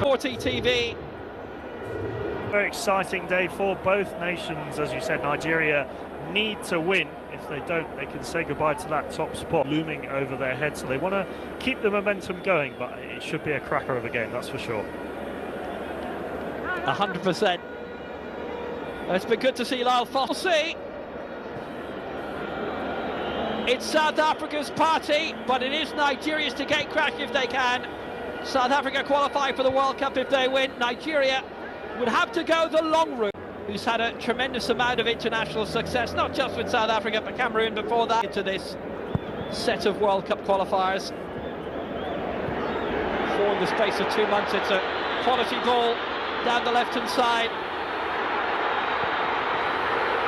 40 TV. Very exciting day for both nations. As you said, Nigeria need to win. If they don't, they can say goodbye to that top spot looming over their heads. So they want to keep the momentum going, but it should be a cracker of a game, that's for sure. 100%. It's been good to see Lyle Foster. See, it's South Africa's party, but it is Nigeria's to gate crash if they can. South Africa qualify for the World Cup if they win. Nigeria would have to go the long route, who's had a tremendous amount of international success, not just with South Africa, but Cameroon before that, into this set of World Cup qualifiers. For in the space of 2 months, it's a quality ball down the left-hand side.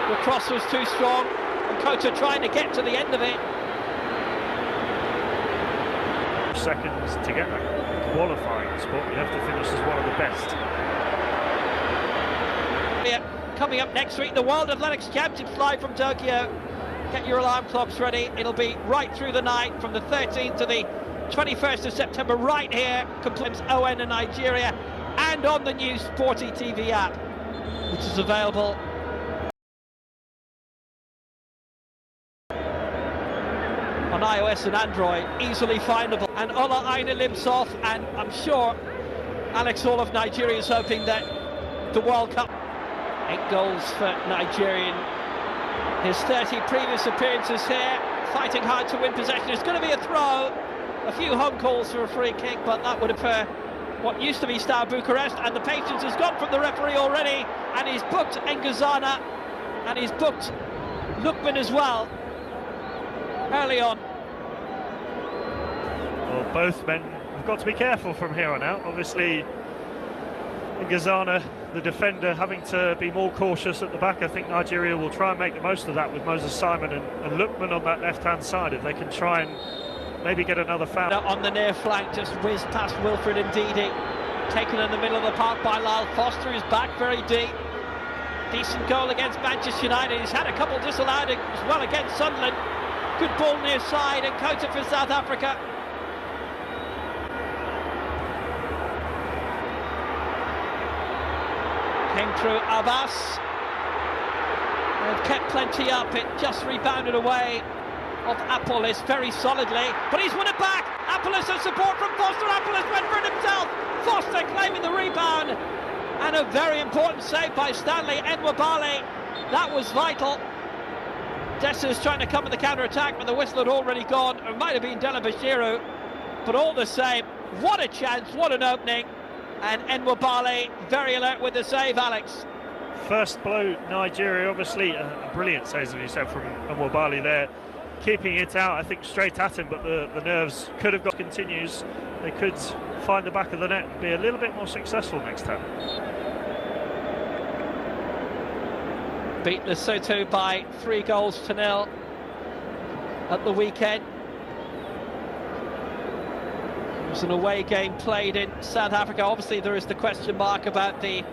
The cross was too strong, and Kota trying to get to the end of it. Seconds to get that qualifying spot, you have to finish as one of the best. Coming up next week, the World Athletics Championships live from Tokyo. Get your alarm clocks ready. It'll be right through the night from the 13th to the 21st of September, right here. Complains ON in Nigeria, and on the new Sporty TV app, which is available on iOS and Android, easily findable. And Ola Aina lives off, and I'm sure Alex, all of Nigeria is hoping that the World Cup. 8 goals for Nigerian. His 30 previous appearances here, fighting hard to win possession. It's going to be a throw. A few home calls for a free kick, but that would have what used to be Steaua Bucharest, and the patience has gone from the referee already, and he's booked Ngazana, and he's booked Lookman as well, early on. Well, both men have got to be careful from here on out. Obviously, Ngazana, the defender, having to be more cautious at the back. I think Nigeria will try and make the most of that with Moses Simon and Lookman on that left-hand side, if they can try and maybe get another foul. On the near flank, just whizzed past Wilfred Ndidi, taken in the middle of the park by Lyle Foster, who's back very deep. Decent goal against Manchester United. He's had a couple disallowed as well against Sunderland. Good ball near side, and Kota for South Africa. Came through Abbas. They've kept plenty up. It just rebounded away off Apollis very solidly, but he's won it back. Apollis has support from Foster. Apollis went for it himself. Foster claiming the rebound, and a very important save by Stanley Nwabali. That was vital. Dessa's trying to come with the counter-attack, but the whistle had already gone. It might have been Dela Bashiru, but all the same, what a chance, what an opening. And Nwabali very alert with the save, Alex. First blow, Nigeria, obviously a brilliant save, as you said, from Nwabali there. Keeping it out, I think, straight at him, but the nerves could have got continues. They could find the back of the net and be a little bit more successful next time. Beat Lesotho by 3-0 at the weekend. It was an away game played in South Africa. Obviously, there is the question mark about the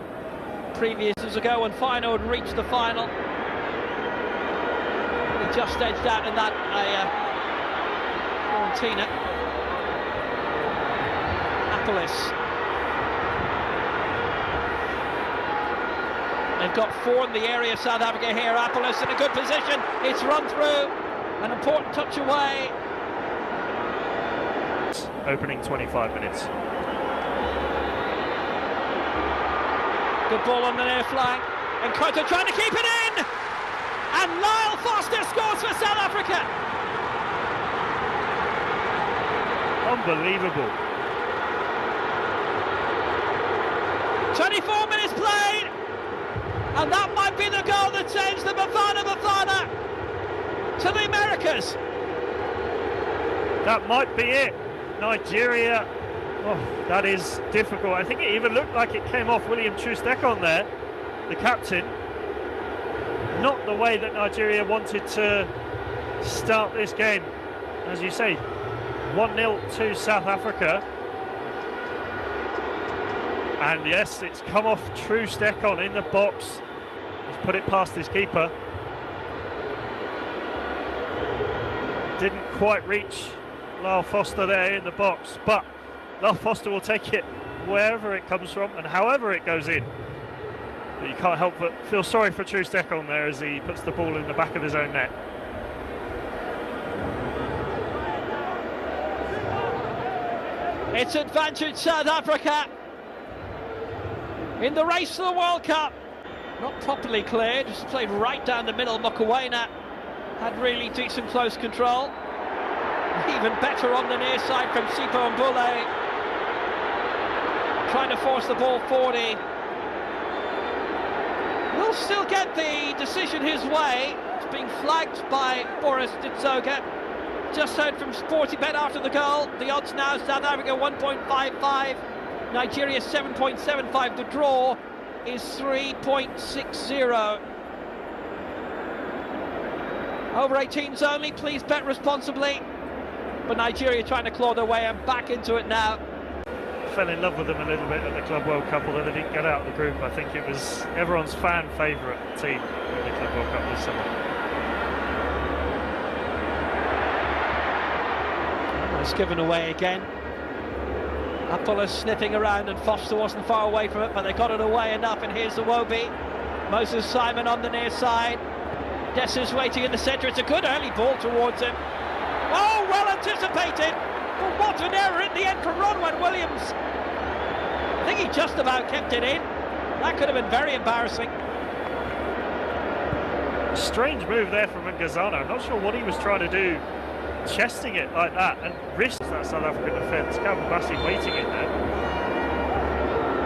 previous years ago when Fino had reached the final. He just edged out in that Fiorentina. Apollis. They've got 4 in the area, South Africa here. Apollis in a good position. It's run through. An important touch away. Opening 25 minutes. Good ball on the near flank, and Kota trying to keep it in, and Lyle Foster scores for South Africa. Unbelievable. 24 minutes played, and that might be the goal that sends the Bafana Bafana to the Americas. That might be it. Nigeria, oh, that is difficult. I think it even looked like it came off William Troost-Ekong there, the captain. Not the way that Nigeria wanted to start this game. As you say, 1-0 to South Africa. And yes, it's come off Troost-Ekong in the box. He's put it past his keeper. Didn't quite reach Lyle Foster there in the box, but Lyle Foster will take it wherever it comes from and however it goes in. But you can't help but feel sorry for Troost-Ekong there as he puts the ball in the back of his own net. It's advantage South Africa in the race to the World Cup. Not properly cleared, just played right down the middle. Mokoena had really decent close control. Even better on the near side from Sipho Mbule, trying to force the ball 40. Will still get the decision his way. It's being flagged by Boris Ditsoga. Just heard from Sportybet after the goal. The odds now: South Africa 1.55, Nigeria 7.75. The draw is 3.60. Over 18s only. Please bet responsibly. But Nigeria trying to claw their way and back into it now. Fell in love with them a little bit at the Club World Cup, although they didn't get out of the group. I think it was everyone's fan favourite team in the Club World Cup this summer. It's given away again. Apollo sniffing around and Foster wasn't far away from it, but they got it away enough. And here's the Iwobi. Moses Simon on the near side. Dessa's waiting in the centre. It's a good early ball towards him. Oh, well anticipated. But what an error in the end for Ronwen Williams. I think he just about kept it in. That could have been very embarrassing. Strange move there from Ngazana. I'm not sure what he was trying to do, chesting it like that and risks that South African defence. Calvin Bassey waiting it there.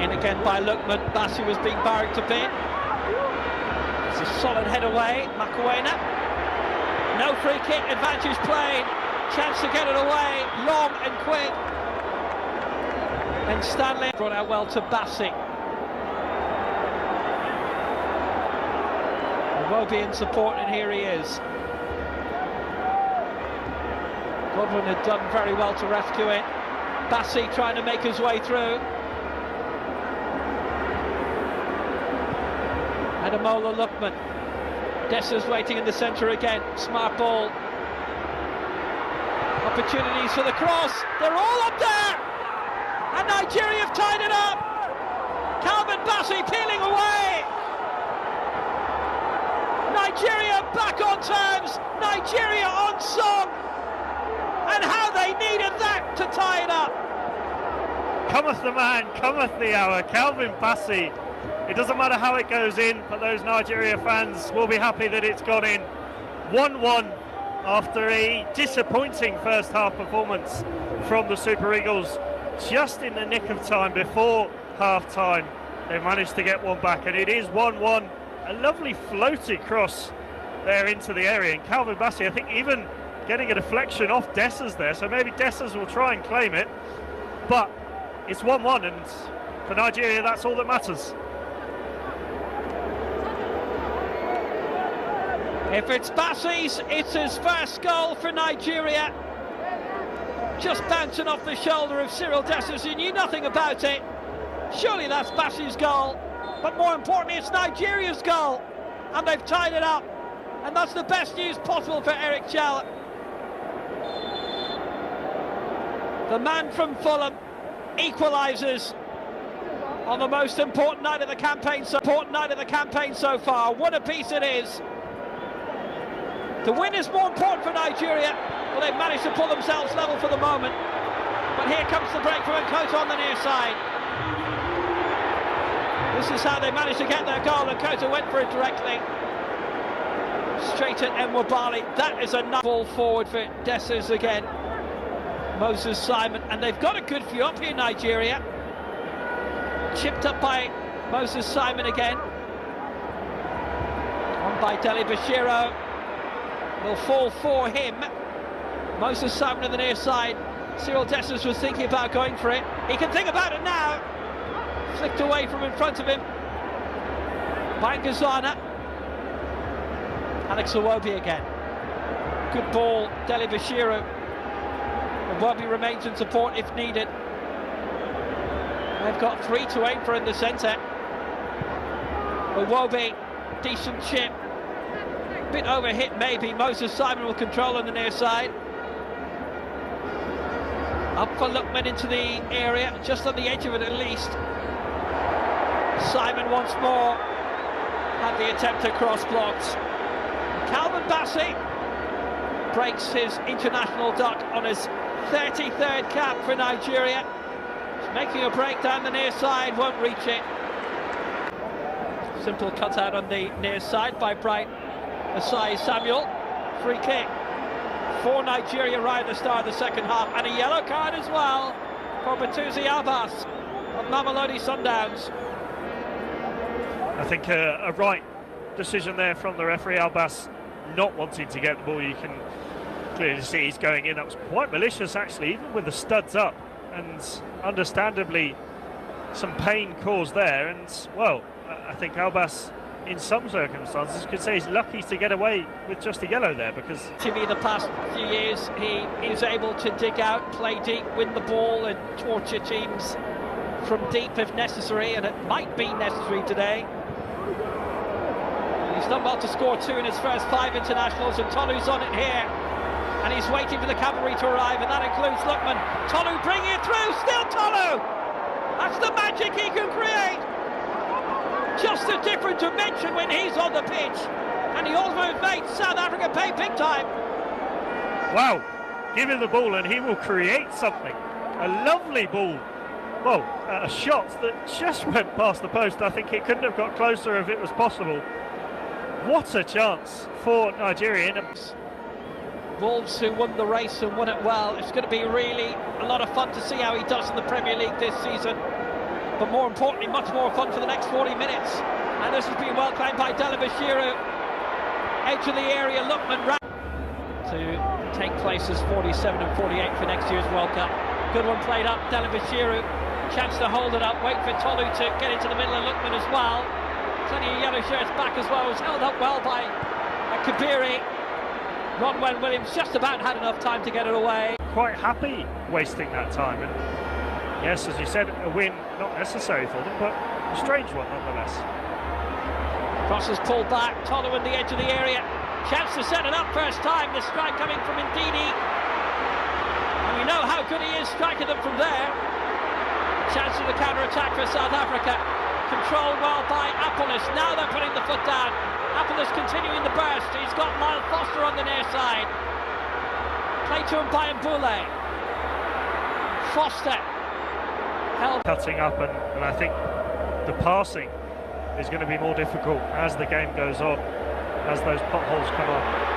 In again by Lookman. Bassey was being barracked a bit. It's a solid head away. Mokoena. No free kick, advantage played. Chance to get it away, long and quick. And Stanley brought out well to Bassey. Iwobi in support, and here he is. Godwin had done very well to rescue it. Bassey trying to make his way through. Ademola Lookman. Dessa's waiting in the centre again. Smart ball. Opportunities for the cross. They're all up there. And Nigeria have tied it up. Calvin Bassey peeling away. Nigeria back on terms. Nigeria on song. And how they needed that to tie it up. Cometh the man, cometh the hour. Calvin Bassey. It doesn't matter how it goes in, but those Nigeria fans will be happy that it's gone in. 1-1 after a disappointing first half performance from the Super Eagles. Just in the nick of time before half time, they managed to get one back, and it is 1-1. A lovely floaty cross there into the area, and Calvin Bassey, I think, even getting a deflection off Dessers there, so maybe Dessers will try and claim it, but it's 1-1, and for Nigeria that's all that matters. If it's Bassey's, it's his first goal for Nigeria. Just bouncing off the shoulder of Cyril Dessers, who knew nothing about it. Surely that's Bassey's goal, but more importantly it's Nigeria's goal, and they've tied it up, and that's the best news possible for Eric Chell. The man from Fulham equalises on the most important night of the campaign so far. What a piece it is. The win is more important for Nigeria, but they've managed to pull themselves level for the moment. But here comes the break from Nkota on the near side. This is how they managed to get their goal, and Nkota went for it directly. Straight at Nwabali. That is enough. Ball forward for Dessers again. Moses Simon, and they've got a good few up here, Nigeria. Chipped up by Moses Simon again. On by Dele Bashiro. Will fall for him. Moses Simon on the near side. Cyril Dessers was thinking about going for it. He can think about it now. Flicked away from in front of him by Ngazana. Alex Iwobi again. Good ball, Dele Bashiro. Iwobi remains in support if needed. They've got 3 to aim for in the centre. Iwobi, decent chip. Bit overhit maybe. Moses Simon will control on the near side. Up for Lookman into the area, just on the edge of it at least. Simon once more had the attempt to cross blocks. Calvin Bassey breaks his international duck on his 33rd cap for Nigeria. He's making a break down the near side, won't reach it. Simple cutout on the near side by Bright Asai Samuel. Free kick for Nigeria right at the start of the second half, and a yellow card as well for Batuzi Abbas of Mamelodi Sundowns. I think a right decision there from the referee. Abbas not wanting to get the ball. You can clearly see he's going in. That was quite malicious actually, even with the studs up, and understandably some pain caused there. And well, I think Abbas in some circumstances could say he's lucky to get away with just a yellow there, because TV the past few years he is able to dig out, play deep, win the ball and torture teams from deep if necessary, and it might be necessary today. He's done well to score 2 in his first 5 internationals, and Tolu's on it here, and he's waiting for the cavalry to arrive, and that includes Lookman. Tolu bringing it through, still Tolu! That's the magic he can create! Just a different dimension when he's on the pitch, and he almost made South Africa pay big time. Wow, give him the ball and he will create something. A lovely ball. Well, a shot that just went past the post. I think it couldn't have got closer if it was possible. What a chance for Nigeria. Wolves, who won the race and won it well. It's going to be really a lot of fun to see how he does in the Premier League this season. But more importantly, much more fun for the next 40 minutes. And this has been well claimed by Delabashiru. Edge of the area, Lookman to take places 47 and 48 for next year's World Cup. Good one played up, Delabashiru. Chance to hold it up, wait for Tolu to get into the middle of Lookman as well. Plenty of yellow shirts back as well. It was held up well by Kabiri. Ronwen Williams just about had enough time to get it away. Quite happy wasting that time. And yes, as you said, a win not necessary for them, but a strange one nonetheless. Cross is pulled back, Tolu in the edge of the area. Chance to set it up first time, the strike coming from Ndidi. And we know how good he is striking them from there. Chance for the counter-attack for South Africa. Controlled well by Appolis, now they're putting the foot down. Appolis continuing the burst, he's got Lyle Foster on the near side. Play to him by Mbule. Foster. Cutting up, and I think the passing is going to be more difficult as the game goes on, as those potholes come up.